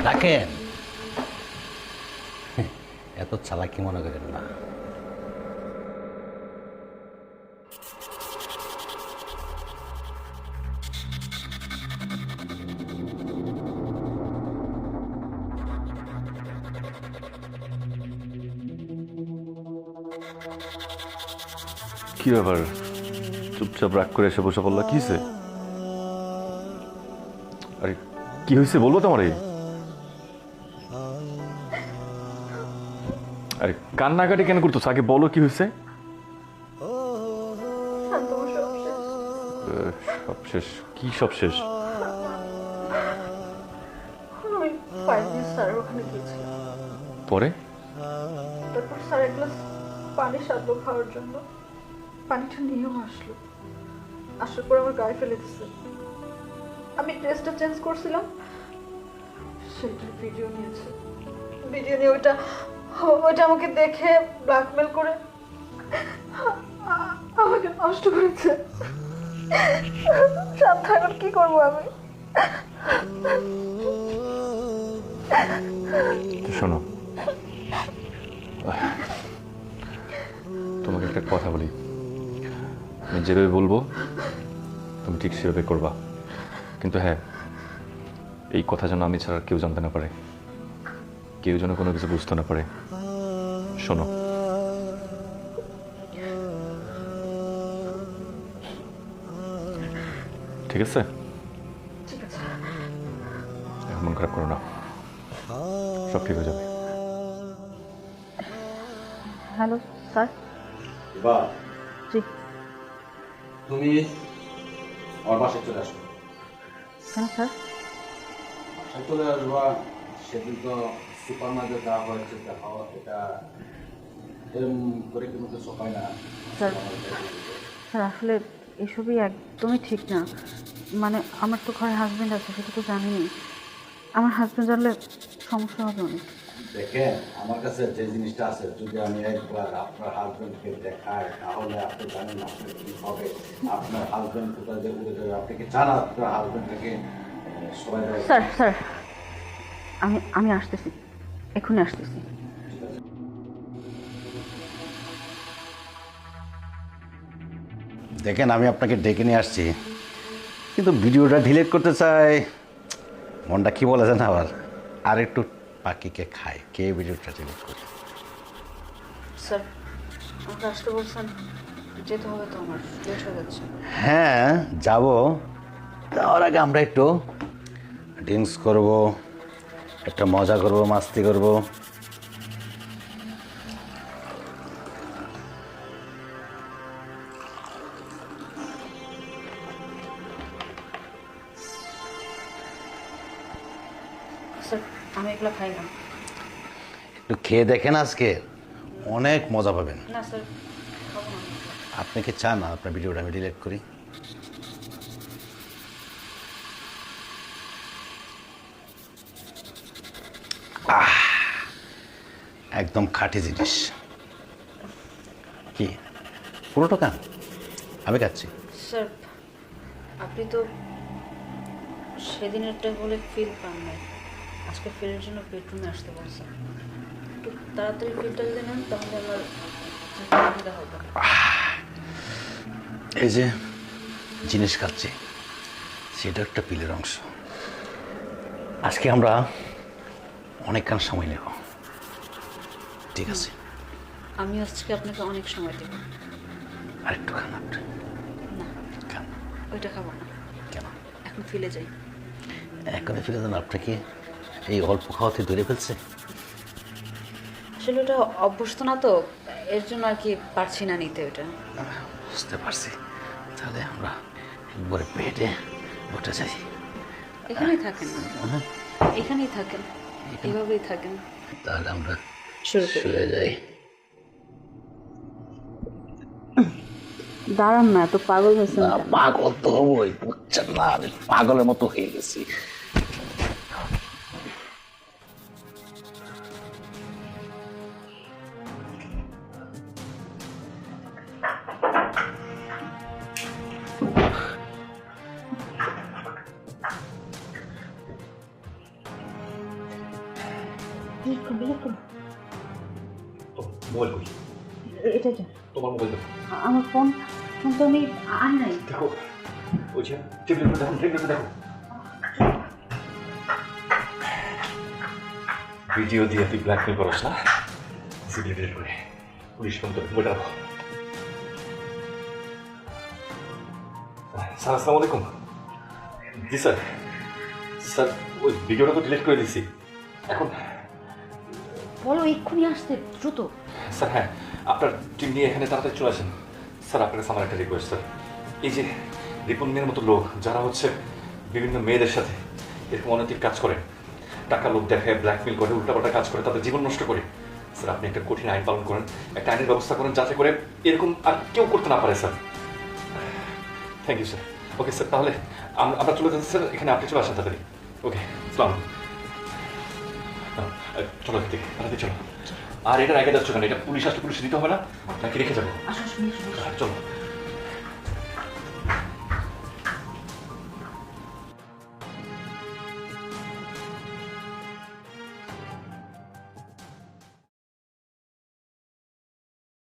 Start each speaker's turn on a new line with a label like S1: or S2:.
S1: রাখেন, এত চালাকি মনে করেন না।
S2: কি ব্যাপার, চুপচাপ রাগ করে এসে বসে পড়লা? কি হয়েছে? আরে কি হয়েছে বলবো তোমারে? আরে কান্নাকাটি কেন করতেছ? আগে বলো কি হয়েছে। সব শেষ? কি সব শেষ?
S3: আমি 5 দিন স্যারের ওখানে গিয়েছিলাম।
S2: পরে
S3: তারপর স্যার এক গ্লাস পানি সাধলো খাওয়ার জন্য। পানিটা নিয়েও আসলো, আসার পর আমার গায়ে ফেলে দিচ্ছে। আমি ড্রেসটা চেঞ্জ করছিলাম, সেটার ভিডিও নিয়েছে। ভিডিও নিয়ে ওইটা আমাকে দেখে ব্ল্যাকমেল করে আমাকে নষ্ট করেছে। সাথে এখন কি করবো আমি?
S2: শোনো, তোমাকে একটা কথা বলি, আমি যেভাবে বলবো তুমি ঠিক সেভাবে করবা। কিন্তু হ্যাঁ, এই কথা যেন আমি ছাড়া কেউ জানতে না পারে, কেউ যেন কোনো কিছু বুঝতে না পারে। শোনো, ঠিক আছে? এখন মন খারাপ করো না, সব ঠিক হয়ে যাবে।
S3: Hello sir.
S4: বাহ,
S3: জি।
S4: তুমি আমার বাসায় চলে আসো।
S3: কেন স্যার?
S4: বাসায় চলে আসবা। সেদিন তো সুপার মার্কেট দেওয়া হয়েছে, দেখাও এটা এরম করে কিন্তু সবাই না।
S3: স্যার স্যার আসলে এসবই একদমই ঠিক না। মানে আমার তো ঘরে হাজব্যান্ড আছে, সেটা তো জানিনি। আমার হাজব্যান্ড জানলে সমস্যা হবে অনেক।
S4: দেখেন, আমার কাছে যে জিনিসটা আছে, যদি আমি একবার আপনার হাজবেন্ডকে দেখাই, তাহলে আপনি জানেন আপনার কি হবে। আপনার হাজবেন্ড কোথায় যে উড়ে যাবে। আপনি কি চান আপনার হাজবেন্ডটাকে সবাই
S3: স্যার স্যার আমি আমি আসতেছি, এক্ষুনি আসতেছি।
S1: দেখেন, আমি আপনাকে ডেকে নিয়ে আসছি, কিন্তু ভিডিওটা ডিলিট করতে চাই। মনটা কি বলে জান, আর একটু পাখিকে খায়, কে ভিডিওটা ডিলিট করে।
S3: স্যার আমাকে আসতে বলছেন, যেতে হবে তো, আমার লেট হয়ে যাচ্ছে।
S1: হ্যাঁ যাব, যাওয়ার আগে আমরা একটু ড্রিঙ্কস করব, একটা মজা করব, মাস্তি করব।
S3: স্যার আমি এগুলো খাই না।
S1: একটু খেয়ে দেখেন, আজকে অনেক মজা পাবেন।
S3: না স্যার, খাবো না।
S1: আপনি কি চান আপনার ভিডিওটা আমি ডিলিট করি? একদম খাঁটি জিনিস। কি পুরোটা খান, আমি খাচ্ছি।
S3: স্যার আপনি তো সেদিনেরটা বলে ফিল পান নাই, আজকে ফিলের জন্য বেডরুমে আসতে বলছেন। একটু তাড়াতাড়ি ফিলটা যদি নেন তাহলে আমার সুবিধা হবে।
S1: এই যে জিনিস খাচ্ছি, সেটা একটা পিলের অংশ। আজকে আমরা অনেকক্ষণ সময় নেব, ঠিক আছে?
S3: আমি আজকে আপনাকে অনেক সময় দেব।
S1: আরেকটু খান আপনি,
S3: না
S1: খান।
S3: ওইটা খাবো না,
S1: কেন?
S3: এখন ফিলে যাই।
S1: এখন ফিরে যান, আপনাকে এই অল্প খাওয়াতে ধরে ফেলছে।
S3: আসলে ওটা অভ্যস্ত না তো, এর জন্য আর কি পারছি না নিতে ওটা।
S1: বুঝতে পারছি, তাহলে আমরা একবারে পেটে বসে যাই।
S3: এখানেই থাকেন না, এখানেই থাকেন, এভাবেই থাকেন।
S1: তাহলে আমরা
S3: শুরু করি।
S1: শুয়ে যাই।
S3: দাঁড়ান না, এত পাগল হয়েছেন কেন?
S1: পাগল তো হবই, বুঝছেন না, আমি পাগলের মতো হয়ে গেছি।
S2: মোবাইল কই?
S5: এটা
S2: তোমার মোবাইল দেখো।
S5: আমার ফোন তো আমি আনি নাই।
S2: দেখো ওই যে টেবিলের উপর দেখো, টেবিলের উপর দেখো। ভিডিও দিয়ে তুই ব্ল্যাকমেল করস না? সিগরেট ডিলিট করে পুলিশ ফোন করে মোবাইলটা রাখো। স্যার আসসালামু আলাইকুম। জি স্যার, স্যার ওই ভিডিওটা তো ডিলিট করে দিছি। এখন
S5: বলো এক্ষুনি আসতে দ্রুত।
S2: স্যার হ্যাঁ, আপনার টিম নিয়ে এখানে তাড়াতাড়ি চলে আসেন। স্যার আপনার কাছে আমার একটা রিকোয়েস্ট স্যার, এই যে রিপন মেয়ের মতো লোক যারা হচ্ছে বিভিন্ন মেয়েদের সাথে এরকম অনৈতিক কাজ করে, টাকা লোক দেখায়, ব্ল্যাকমেল করে, উল্টাপাল্টা কাজ করে, তাদের জীবন নষ্ট করে, স্যার আপনি একটা কঠিন আইন পালন করেন, একটা আইনের ব্যবস্থা করেন যাতে করে এরকম আর কেউ করতে না পারে sir. Thank you sir. Okay sir, তাহলে আমরা চলে যাচ্ছি স্যার, এখানে আপনি চলে আসেন তাড়াতাড়ি। ওকে সালাম। চলো এদিকে তাড়াতাড়ি চলো। আর এটা রেখে যাচ্ছ কেন? এটা পুলিশ আসলে পুলিশে দিতে হবে না নাকি রেখে যাবো?
S5: আসো,
S2: চলো।